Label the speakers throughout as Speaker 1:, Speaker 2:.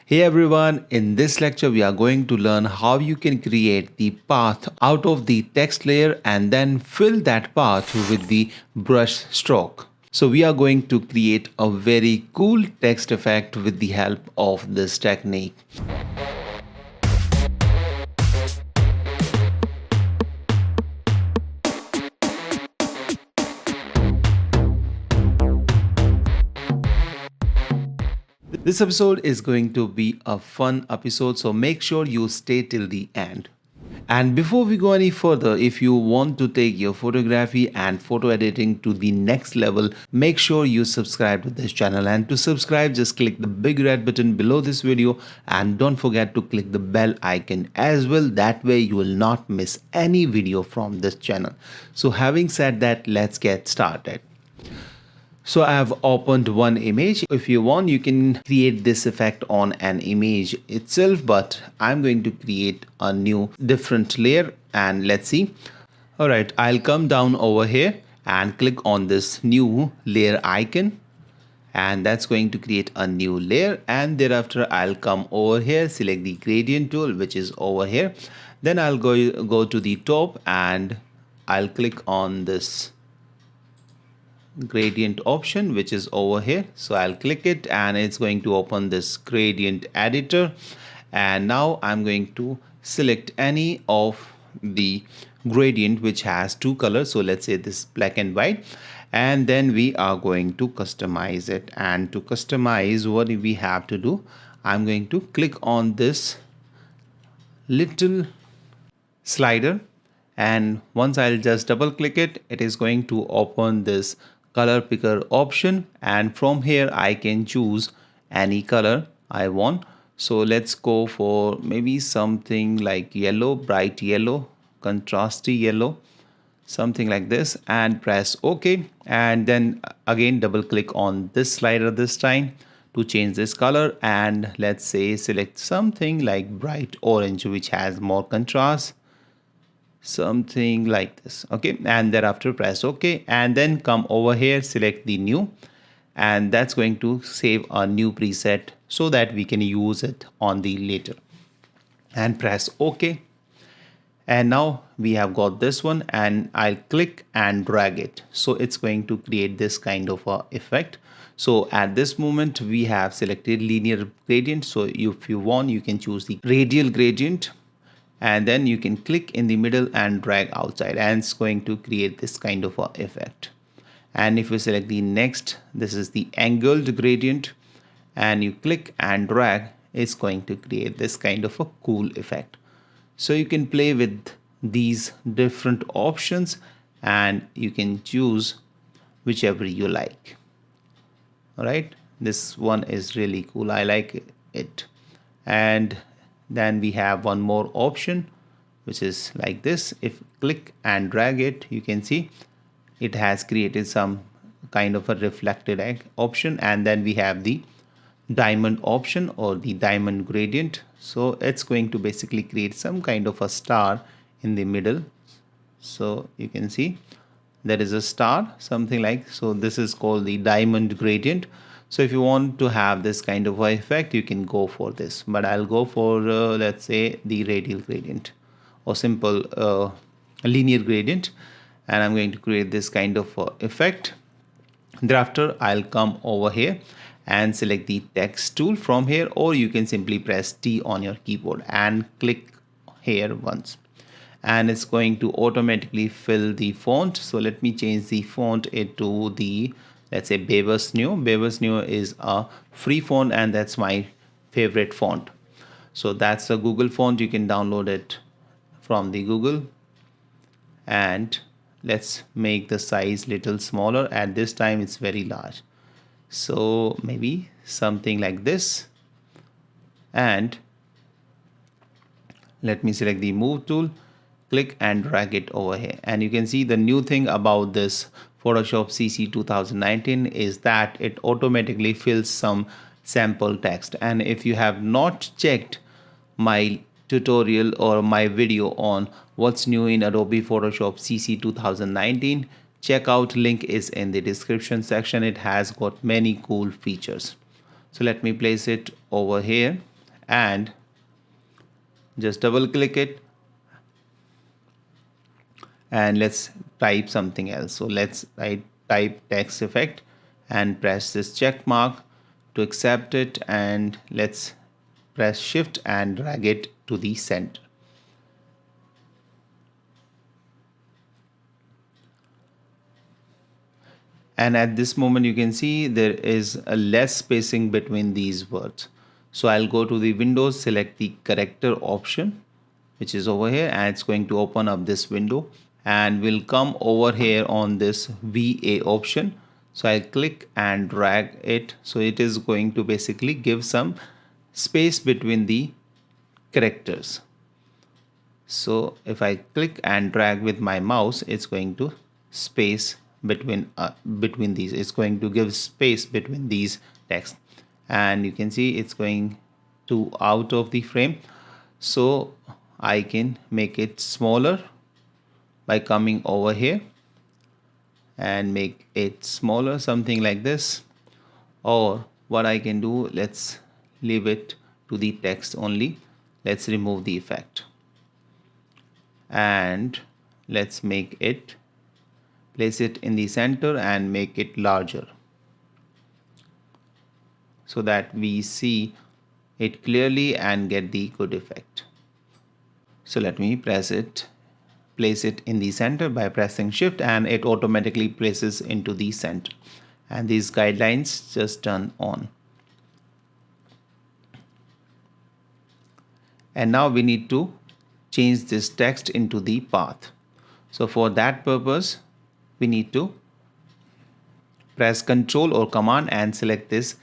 Speaker 1: Hey everyone, in this lecture we are going to learn how you can create the path out of the text layer and then fill that path with the brush stroke. So we are going to create a very cool text effect with the help of this technique. This episode is going to be a fun episode, so make sure you stay till the end. And before we go any further, if you want to take your photography and photo editing to the next level, make sure you subscribe to this channel. And to subscribe, just click the big red button below this video and don't forget to click the bell icon as well. That way you will not miss any video from this channel. So having said that, let's get started. So I have opened one image. If you want, you can create this effect on an image itself, but I'm going to create a new different layer and let's see. All right, I'll come down over here and click on this new layer icon, and that's going to create a new layer. And thereafter I'll come over here, select the gradient tool, which is over here. Then I'll go to the top and I'll click on this gradient option, which is over here. So I'll click it and it's going to open this gradient editor. And now I'm going to select any of the gradient which has two colors. So let's say this black and white, and then we are going to customize it. And to customize, what we have to do, I'm going to click on this little slider, and once I'll just double click it, it is going to open this color picker option, and from here I can choose any color I want. So let's go for maybe something like yellow, bright yellow, contrasty yellow, something like this, and press OK. And then again double click on this slider this time to change this color, and let's say select something like bright orange which has more contrast, something like this. Okay, and thereafter press OK, and then come over here, select the new, and that's going to save a new preset so that we can use it on the later, and press OK. And now we have got this one, and I'll click and drag it, so it's going to create this kind of a effect. So at this moment we have selected linear gradient, so if you want you can choose the radial gradient, and then you can click in the middle and drag outside, and it's going to create this kind of a effect. And if you select the next, this is the angled gradient, and you click and drag, it's going to create this kind of a cool effect. So you can play with these different options and you can choose whichever you like. All right, this one is really cool, I like it. And then we have one more option which is like this. If click and drag it, you can see it has created some kind of a reflected option. And then we have the diamond option or the diamond gradient. So it's going to basically create some kind of a star in the middle. So you can see there is a star, something like, so this is called the diamond gradient. So if you want to have this kind of effect, you can go for this, but I'll go for let's say the radial gradient or simple linear gradient, and I'm going to create this kind of effect. Thereafter I'll come over here and select the text tool from here, or you can simply press T on your keyboard and click here once, and it's going to automatically fill the font. So let me change the font to the, let's say, Beaver's New. Beaver's New is a free font and that's my favorite font. So that's a Google font, you can download it from the Google. And let's make the size little smaller. At this time it's very large, so maybe something like this. And let me select the move tool, click and drag it over here, and you can see the new thing about this Photoshop CC 2019 is that it automatically fills some sample text. And if you have not checked my tutorial or my video on what's new in Adobe Photoshop CC 2019, check out, link is in the description section. It has got many cool features. So let me place it over here and just double click it, and let's type something else. So let's type text effect and press this check mark to accept it, and let's press shift and drag it to the center. And at this moment you can see there is a less spacing between these words. So I'll go to the Windows, select the character option, which is over here, and it's going to open up this window, and we'll come over here on this VA option. So I'll click and drag it, so it is going to basically give some space between the characters. So if I click and drag with my mouse, it's going to space between these. It's going to give space between these text, and you can see it's going to out of the frame. So I can make it smaller by coming over here and make it smaller, something like this. Or what I can do, let's leave it to the text only. Let's remove the effect and let's make it, place it in the center and make it larger so that we see it clearly and get the good effect. So let me place it in the center by pressing shift, and it automatically places into the center, and these guidelines just turn on. And now we need to change this text into the path. So for that purpose we need to press Ctrl or Command and select this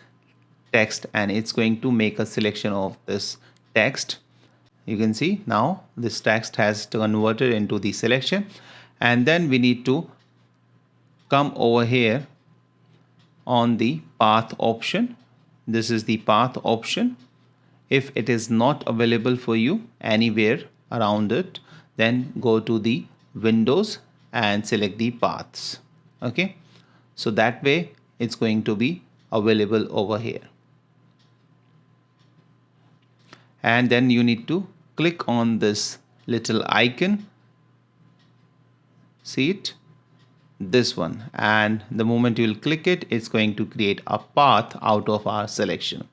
Speaker 1: text, and it's going to make a selection of this text. You can see now this text has converted into the selection, and then we need to come over here on the path option. This is the path option. If it is not available for you anywhere around it, then go to the Windows and select the paths. Okay, so that way it's going to be available over here. And then you need to click on this little icon, see it, this one, and the moment you will click it, it's going to create a path out of our selection.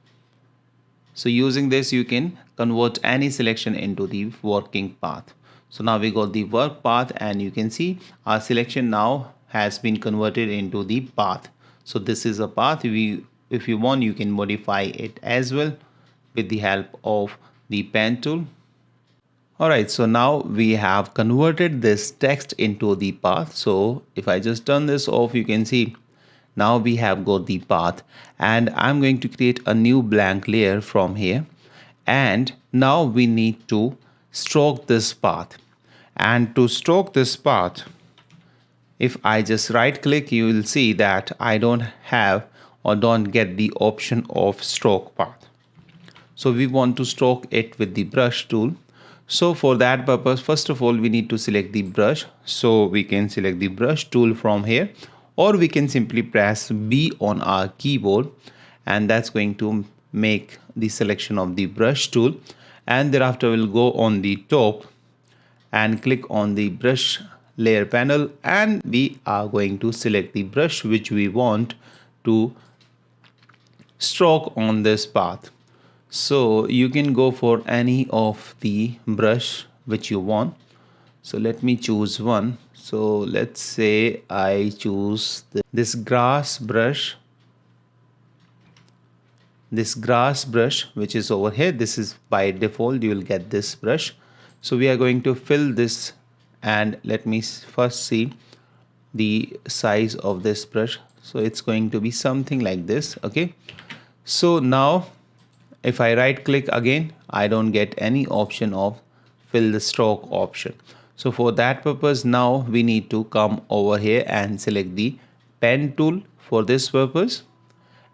Speaker 1: So using this you can convert any selection into the working path. So now we got the work path, and you can see our selection now has been converted into the path. So this is a path. If you want, you can modify it as well with the help of the pen tool. Alright, so now we have converted this text into the path. So if I just turn this off, you can see now we have got the path, and I'm going to create a new blank layer from here, and now we need to stroke this path. And to stroke this path, if I just right click, you will see that I don't have or don't get the option of stroke path. So we want to stroke it with the brush tool. So for that purpose, first of all, we need to select the brush. So we can select the brush tool from here, or we can simply press B on our keyboard, and that's going to make the selection of the brush tool. And thereafter we'll go on the top and click on the brush layer panel, and we are going to select the brush which we want to stroke on this path. So you can go for any of the brush which you want. So let me choose one. So let's say I choose this grass brush. This grass brush which is over here, this is by default, you will get this brush. So we are going to fill this, and let me first see the size of this brush. So it's going to be something like this. Okay, so now if I right click again, I don't get any option of fill the stroke option. So for that purpose, now we need to come over here and select the pen tool for this purpose,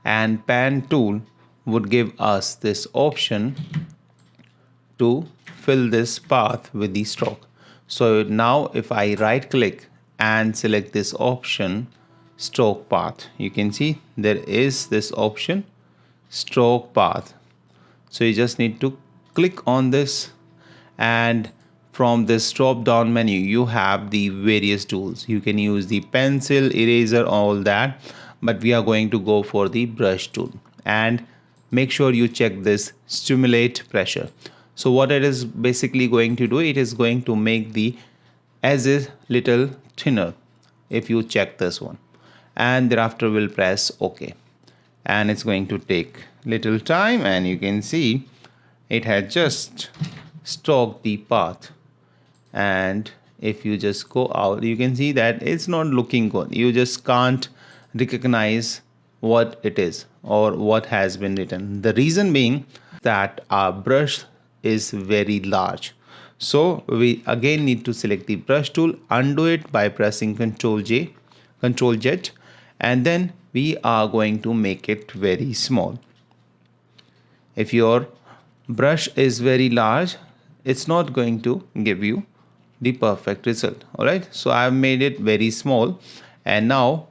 Speaker 1: and pen tool would give us this option to fill this path with the stroke. So now if I right click and select this option, stroke path, you can see there is this option, stroke path. So you just need to click on this, and from this drop down menu you have the various tools. You can use the pencil, eraser, all that, but we are going to go for the brush tool. And make sure you check this stimulate pressure. So what it is basically going to do, it is going to make the edges little thinner if you check this one, and thereafter we'll press OK. And it's going to take little time, and you can see it had just stroked the path. And if you just go out, you can see that it's not looking good. You just can't recognize what it is or what has been written. The reason being that our brush is very large. So we again need to select the brush tool, undo it by pressing Ctrl Z, and then we are going to make it very small. If your brush is very large, it's not going to give you the perfect result. Alright, so I've made it very small, and now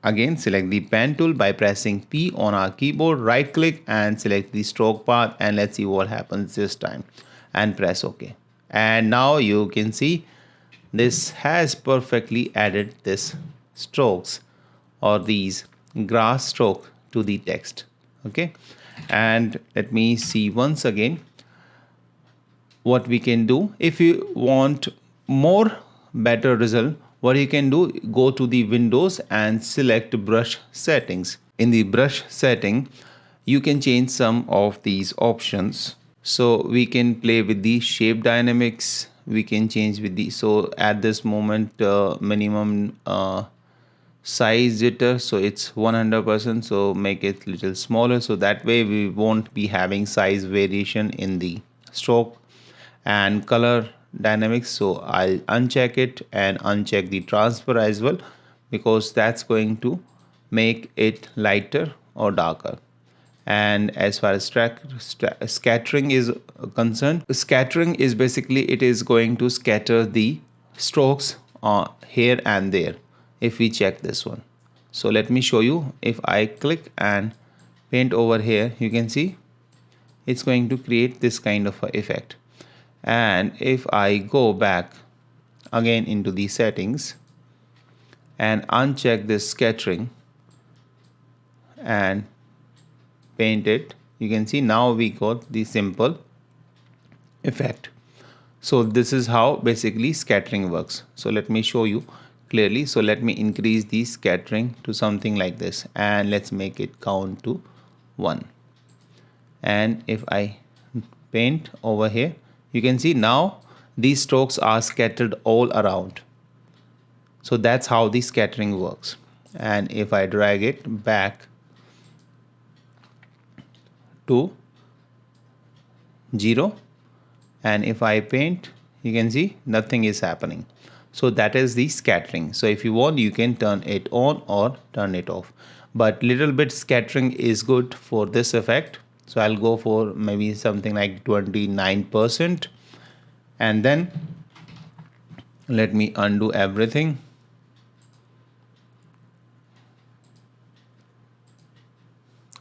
Speaker 1: again select the pen tool by pressing P on our keyboard, right click and select the stroke path, and let's see what happens this time, and press OK. And now you can see this has perfectly added this strokes or these grass stroke to the text. Okay, and let me see once again what we can do. If you want more better result, what you can do, go to the Windows and select brush settings. In the brush setting you can change some of these options. So we can play with the shape dynamics, we can change with the, so at this moment minimum size jitter, so it's 100%, so make it little smaller, so that way we won't be having size variation in the stroke. And color dynamics, so I'll uncheck it and uncheck the transfer as well, because that's going to make it lighter or darker. And as far as scattering is concerned, scattering is basically it is going to scatter the strokes here and there if we check this one. So let me show you. If I click and paint over here, you can see it's going to create this kind of effect. And if I go back again into the settings and uncheck this scattering and paint it, you can see now we got the simple effect. So this is how basically scattering works. So let me show you clearly. So let me increase the scattering to something like this, and let's make it count to 1. And if I paint over here, you can see now these strokes are scattered all around. So that's how the scattering works. And if I drag it back to 0, and if I paint, you can see nothing is happening. So that is the scattering. So if you want, you can turn it on or turn it off, but little bit scattering is good for this effect. So I'll go for maybe something like 29%, and then let me undo everything.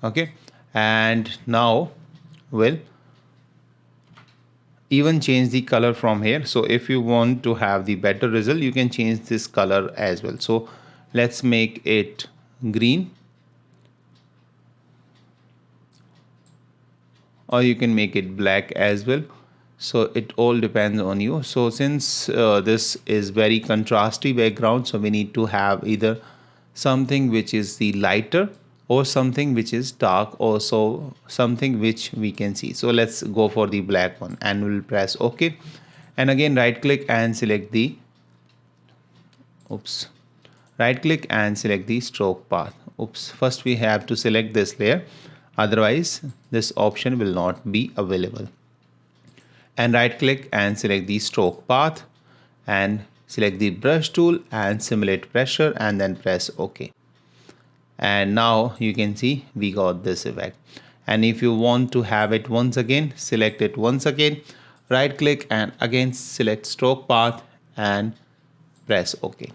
Speaker 1: Okay, and now we'll even change the color from here. So if you want to have the better result, you can change this color as well. So let's make it green, or you can make it black as well. So it all depends on you. So since this is very contrasty background, so we need to have either something which is the lighter or something which is dark, or so something which we can see. So let's go for the black one, and we'll press OK. And again right click and select the stroke path. First we have to select this layer, otherwise this option will not be available. And right click and select the stroke path, and select the brush tool and simulate pressure, and then press OK. And now you can see we got this effect. And if you want to have it once again, select it once again, right click and again select stroke path and press OK.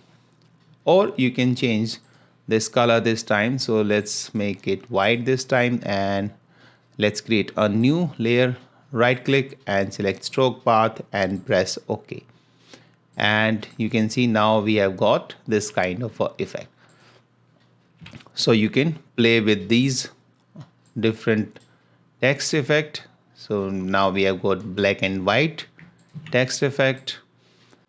Speaker 1: Or you can change this color this time. So let's make it white this time, and Let's create a new layer, right click and select stroke path and press OK. And you can see now we have got this kind of effect. So you can play with these different text effect. So now we have got black and white text effect.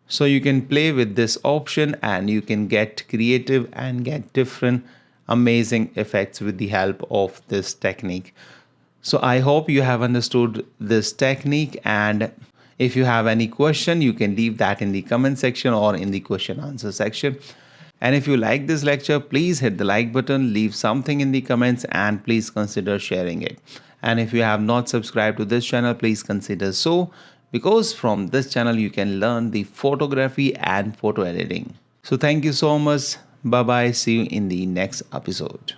Speaker 1: So you can play with this option and you can get creative and get different amazing effects with the help of this technique. So I hope you have understood this technique, and if you have any question, you can leave that in the comment section or in the question answer section. And if you like this lecture, please hit the like button, leave something in the comments, and please consider sharing it. And if you have not subscribed to this channel, please consider so, because from this channel you can learn the photography and photo editing. So thank you so much. Bye bye. See you in the next episode.